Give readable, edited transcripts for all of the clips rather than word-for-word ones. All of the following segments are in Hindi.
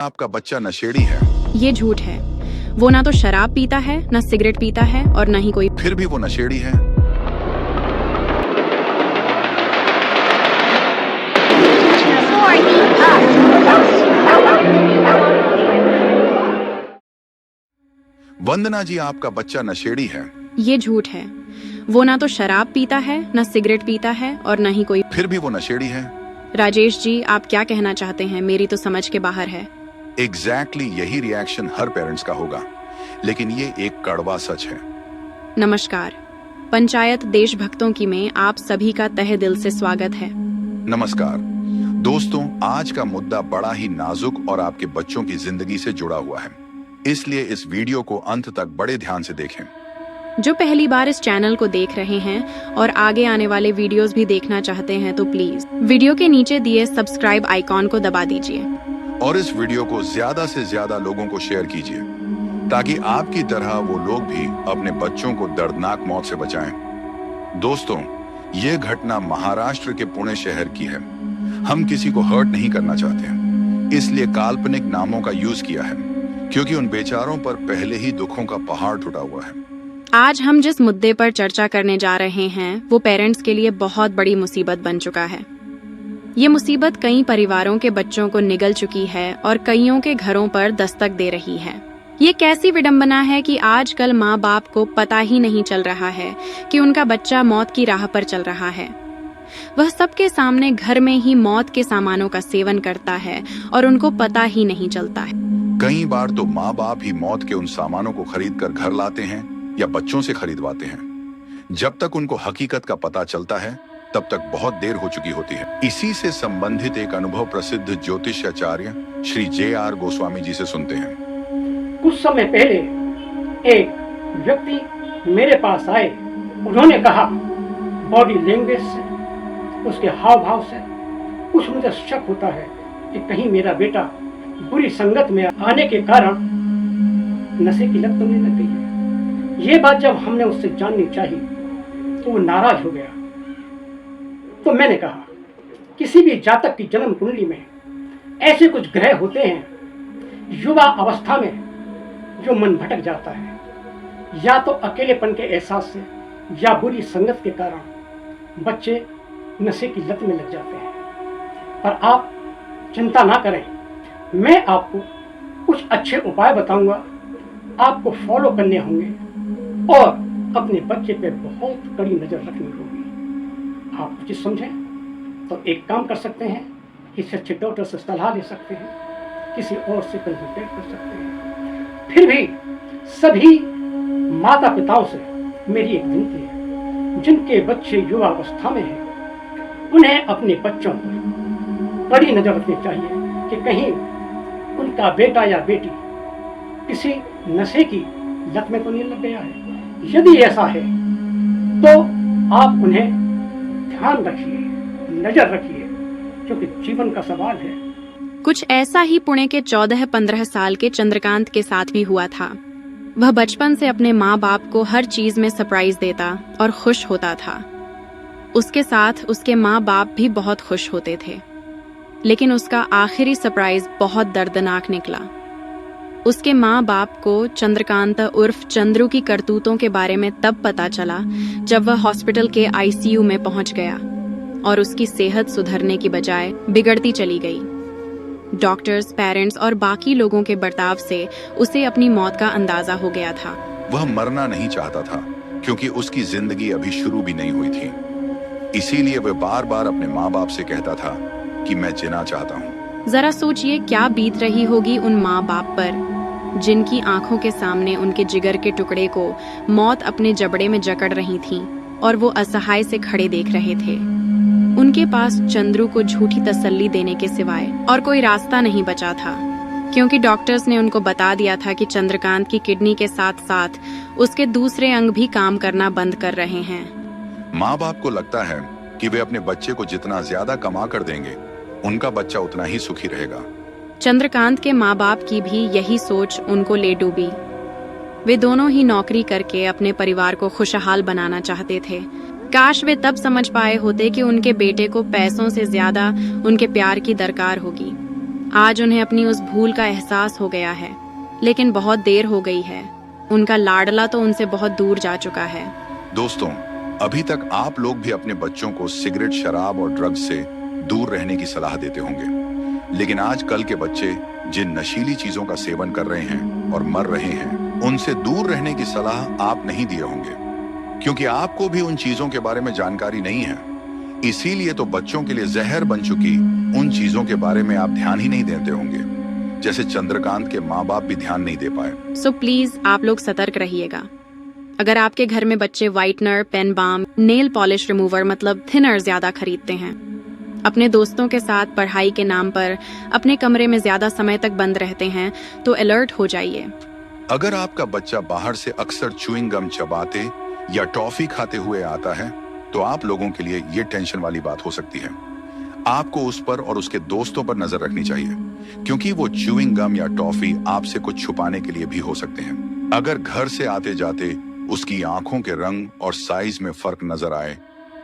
आपका बच्चा नशेड़ी है। ये झूठ है। वो ना तो शराब पीता है, ना सिगरेट पीता है और ना ही कोई। फिर भी वो नशेड़ी है। वंदना जी, आपका बच्चा नशेड़ी है। ये झूठ है। वो ना तो शराब पीता है, ना सिगरेट पीता है और ना ही कोई। फिर भी वो नशेड़ी है। राजेश जी, आप क्या कहना चाहते हैं? मेरी तो समझ के बाहर है। एग्जैक्टली यही रिएक्शन हर पेरेंट्स का होगा, लेकिन ये एक कड़वा सच है। नमस्कार, पंचायत देशभक्तों की में आप सभी का तहे दिल से स्वागत है। नमस्कार दोस्तों, आज का मुद्दा बड़ा ही नाजुक और आपके बच्चों की जिंदगी से जुड़ा हुआ है, इसलिए इस वीडियो को अंत तक बड़े ध्यान से देखें। जो पहली बार इस चैनल को देख रहे हैं और आगे आने वाले वीडियोस भी देखना चाहते हैं तो प्लीज वीडियो के नीचे दिए सब्सक्राइब आइकॉन को दबा दीजिए और इस वीडियो को ज्यादा से ज्यादा लोगों को शेयर कीजिए, ताकि आपकी तरह वो लोग भी अपने बच्चों को दर्दनाक मौत से बचाएं। दोस्तों, ये घटना महाराष्ट्र के पुणे शहर की है। हम किसी को हर्ट नहीं करना चाहते, इसलिए काल्पनिक नामों का यूज किया है, क्योंकि उन बेचारों पर पहले ही दुखों का पहाड़ टूटा हुआ है। आज हम जिस मुद्दे पर चर्चा करने जा रहे हैं वो पेरेंट्स के लिए बहुत बड़ी मुसीबत बन चुका है। ये मुसीबत कई परिवारों के बच्चों को निगल चुकी है और कईयों के घरों पर दस्तक दे रही है। ये कैसी विडंबना है कि आजकल माँ बाप को पता ही नहीं चल रहा है कि उनका बच्चा मौत की राह पर चल रहा है। वह सबके सामने घर में ही मौत के सामानों का सेवन करता है और उनको पता ही नहीं चलता है। कई बार तो माँ बाप ही मौत के उन सामानों को खरीद कर घर लाते हैं या बच्चों से खरीदवाते हैं। जब तक उनको हकीकत का पता चलता है तब तक बहुत देर हो चुकी होती है। इसी से संबंधित एक अनुभव प्रसिद्ध ज्योतिषाचार्य श्री J.R. गोस्वामी जी से सुनते हैं। कुछ समय पहले एक व्यक्ति मेरे पास आए। उन्होंने कहा, बॉडी लैंग्वेज से, उसके हाव भाव से कुछ मुझे शक होता है कि कहीं मेरा बेटा बुरी संगत में आने के कारण नशे की लत तो नहीं लग गई है। ये बात जब हमने उससे जाननी चाहिए तो वो नाराज हो गया। तो मैंने कहा, किसी भी जातक की जन्म कुंडली में ऐसे कुछ ग्रह होते हैं युवा अवस्था में जो मन भटक जाता है, या तो अकेलेपन के एहसास से या बुरी संगत के कारण बच्चे नशे की लत में लग जाते हैं। पर आप चिंता ना करें, मैं आपको कुछ अच्छे उपाय बताऊंगा। आपको फॉलो करने होंगे और अपने बच्चे पे बहुत कड़ी नजर रखनी होगी। आप कुछ समझें तो एक काम कर सकते हैं, किसी अच्छे डॉक्टर से सलाह ले सकते हैं, किसी और से कंसल्टेट कर सकते हैं। फिर भी सभी माता पिताओं से मेरी एक विनती है, जिनके बच्चे युवा अवस्था में हैं, उन्हें अपने बच्चों पर कड़ी नजर रखनी चाहिए कि कहीं उनका बेटा या बेटी किसी नशे की लत में तो नहीं लग गया है। यदि ऐसा है तो आप उन्हें ध्यान रखिए, नजर रखिए, क्योंकि जीवन का सवाल है। कुछ ऐसा ही पुणे के 14-15 साल के चंद्रकांत के साथ भी हुआ था। वह बचपन से अपने माँ बाप को हर चीज में सरप्राइज देता और खुश होता था। उसके साथ उसके माँ बाप भी बहुत खुश होते थे, लेकिन उसका आखिरी सरप्राइज बहुत दर्दनाक निकला। उसके माँ बाप को चंद्रकांत उर्फ चंद्रू की करतूतों के बारे में तब पता चला जब वह हॉस्पिटल के ICU में पहुंच गया और उसकी सेहत सुधरने की बजाय बिगड़ती चली गई। डॉक्टर्स, पेरेंट्स और बाकी लोगों के बर्ताव से उसे अपनी मौत का अंदाजा हो गया था। वह मरना नहीं चाहता था, क्योंकि उसकी जिंदगी अभी शुरू भी नहीं हुई थी। इसीलिए वह बार बार अपने माँ बाप से कहता था कि मैं जीना चाहता हूँ। जरा सोचिए क्या बीत रही होगी उन माँ बाप पर, जिनकी आंखों के सामने उनके जिगर के टुकड़े को मौत अपने जबड़े में जकड़ रही थी और वो असहाय से खड़े देख रहे थे। उनके पास चंद्रू को झूठी तसल्ली देने के सिवाय और कोई रास्ता नहीं बचा था, क्योंकि डॉक्टर्स ने उनको बता दिया था कि चंद्रकांत की किडनी के साथ साथ उसके दूसरे अंग भी काम करना बंद कर रहे हैं। माँ बाप को लगता है कि वे अपने बच्चे को जितना ज्यादा कमा कर देंगे, उनका बच्चा उतना ही सुखी रहेगा। चंद्रकांत के माँ बाप की भी यही सोच उनको ले डूबी। वे दोनों ही नौकरी करके अपने परिवार को खुशहाल बनाना चाहते थे। काश वे तब समझ पाए होते कि उनके बेटे को पैसों से ज्यादा उनके प्यार की दरकार होगी। आज उन्हें अपनी उस भूल का एहसास हो गया है, लेकिन बहुत देर हो गई है। उनका लाडला तो उनसे बहुत दूर जा चुका है। दोस्तों, अभी तक आप लोग भी अपने बच्चों को सिगरेट, शराब और ड्रग्स से दूर रहने की सलाह देते होंगे, लेकिन आजकल के बच्चे जिन नशीली चीजों का सेवन कर रहे हैं और मर रहे हैं, उनसे दूर रहने की सलाह आप नहीं दिए होंगे, क्योंकि आपको भी उन चीजों के बारे में जानकारी नहीं है। इसीलिए तो बच्चों के लिए जहर बन चुकी उन चीजों के बारे में आप ध्यान ही नहीं देते होंगे, जैसे चंद्रकांत के माँ बाप भी ध्यान नहीं दे पाए। सो प्लीज आप लोग सतर्क रहिएगा। अगर आपके घर में बच्चे whitener, pain balm, nail polish remover मतलब थिनर ज्यादा खरीदते हैं, अपने दोस्तों के साथ पढ़ाई के नाम पर अपने कमरे में ज्यादा समय तक बंद रहते हैं, तो अलर्ट हो जाइए। अगर आपका बच्चा बाहर से अक्सर च्युइंग गम चबाते या टॉफी खाते हुए आता है, तो आप लोगों के लिए ये टेंशन वाली बात हो सकती है। आपको उस पर और उसके दोस्तों पर नजर रखनी चाहिए, क्योंकि वो च्युइंग गम या टॉफी आपसे कुछ छुपाने के लिए भी हो सकते हैं। अगर घर से आते जाते उसकी आंखों के रंग और साइज में फर्क नजर आए,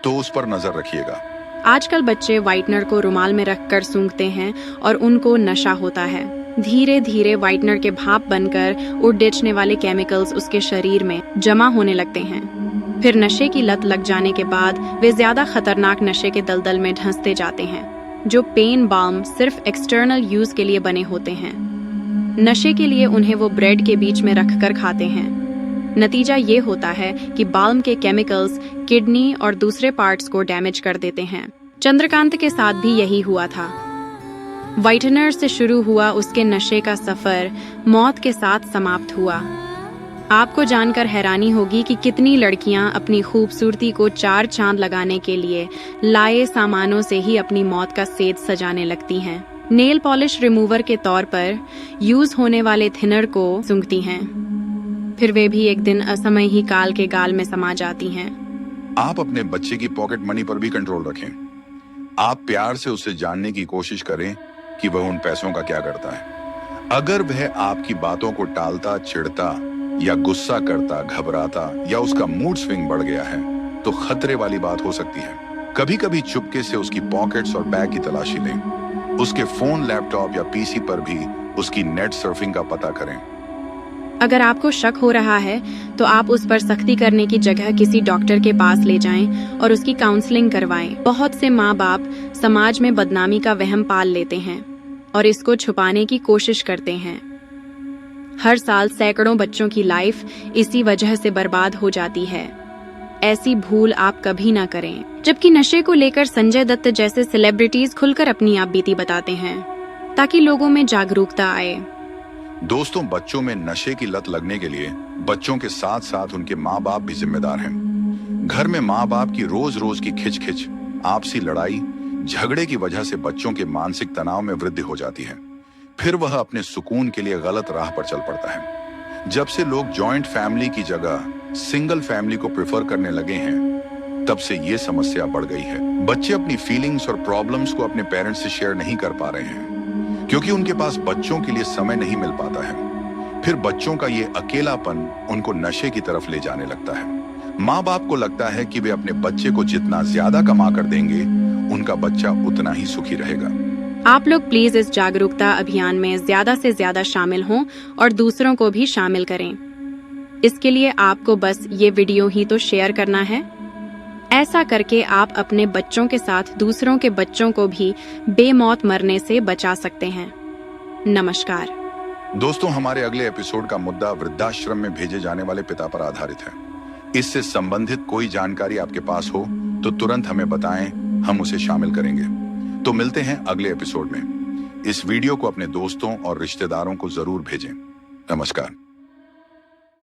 तो उस पर नजर रखिएगा। आजकल बच्चे व्हाइटनर को रुमाल में रखकर सूंघते हैं और उनको नशा होता है। धीरे धीरे व्हाइटनर के भाप बनकर उड़ने वाले केमिकल्स उसके शरीर में जमा होने लगते हैं। फिर नशे की लत लग जाने के बाद वे ज्यादा खतरनाक नशे के दलदल में धंसते जाते हैं, जो पेन बाल्म सिर्फ एक्सटर्नल यूज के लिए बने होते हैं। नशे के लिए उन्हें वो ब्रेड के बीच में रखकर खाते हैं। नतीजा ये होता है कि बाल्म के केमिकल्स किडनी और दूसरे पार्ट्स को डैमेज कर देते हैं। चंद्रकांत के साथ भी यही हुआ था। व्हाइटनर से शुरू हुआ उसके नशे का सफर मौत के साथ समाप्त हुआ। आपको जानकर हैरानी होगी कि कितनी लड़कियां अपनी खूबसूरती को चार चांद लगाने के लिए लाए सामानों से ही अपनी मौत का सेज सजाने लगती हैं। नेल पॉलिश रिमूवर के तौर पर यूज होने वाले थिनर को सूंघती हैं, फिर वे भी एक दिन असमय ही काल के गाल में समा जाती हैं। आप अपने बच्चे की पॉकेट मनी पर भी कंट्रोल रखें। आप प्यार से उसे जानने की कोशिश करें कि वह उन पैसों का क्या करता है। अगर वह आपकी बातों को टालता, चिढ़ता या गुस्सा करता, घबराता या उसका मूड स्विंग बढ़ गया है, तो खतरे वाली बात हो सकती है। कभी कभी चुपके से उसकी पॉकेट्स और बैग की तलाशी लें। उसके फोन, लैपटॉप या पीसी पर भी उसकी नेट सर्फिंग का पता करें। अगर आपको शक हो रहा है, तो आप उस पर सख्ती करने की जगह किसी डॉक्टर के पास ले जाएं और उसकी काउंसलिंग करवाएं। बहुत से माँ बाप समाज में बदनामी का वहम पाल लेते हैं और इसको छुपाने की कोशिश करते हैं। हर साल सैकड़ों बच्चों की लाइफ इसी वजह से बर्बाद हो जाती है। ऐसी भूल आप कभी ना करें। जबकि नशे को लेकर संजय दत्त जैसे सेलिब्रिटीज खुलकर अपनी आप बीती बताते हैं, ताकि लोगों में जागरूकता आए। दोस्तों, बच्चों में नशे की लत लगने के लिए बच्चों के साथ साथ उनके माँ बाप भी जिम्मेदार हैं। घर में माँ बाप की रोज रोज की खिच-खिच, आपसी लड़ाई झगड़े की वजह से बच्चों के मानसिक तनाव में वृद्धि हो जाती है। फिर वह अपने सुकून के लिए गलत राह पर चल पड़ता है। जब से लोग जॉइंट फैमिली की जगह सिंगल फैमिली को प्रेफर करने लगे हैं, तब से ये समस्या बढ़ गई है। बच्चे अपनी फीलिंग्स और प्रॉब्लम्स को अपने पेरेंट्स से शेयर नहीं कर पा रहे हैं, क्योंकि उनके पास बच्चों के लिए समय नहीं मिल पाता है। फिर बच्चों का ये अकेलापन उनको नशे की तरफ ले जाने लगता है। माँ बाप को लगता है कि वे अपने बच्चे को जितना ज्यादा कमा कर देंगे, उनका बच्चा उतना ही सुखी रहेगा। आप लोग प्लीज इस जागरूकता अभियान में ज्यादा से ज्यादा शामिल हों और दूसरों को भी शामिल करें। इसके लिए आपको बस ये वीडियो ही तो शेयर करना है। ऐसा करके आप अपने बच्चों के साथ दूसरों के बच्चों को भी बेमौत मरने से बचा सकते हैं। नमस्कार दोस्तों, हमारे अगले एपिसोड का मुद्दा वृद्धाश्रम में भेजे जाने वाले पिता पर आधारित है। इससे संबंधित कोई जानकारी आपके पास हो तो तुरंत हमें बताएं, हम उसे शामिल करेंगे। तो मिलते हैं अगले एपिसोड में। इस वीडियो को अपने दोस्तों और रिश्तेदारों को जरूर भेजें। नमस्कार।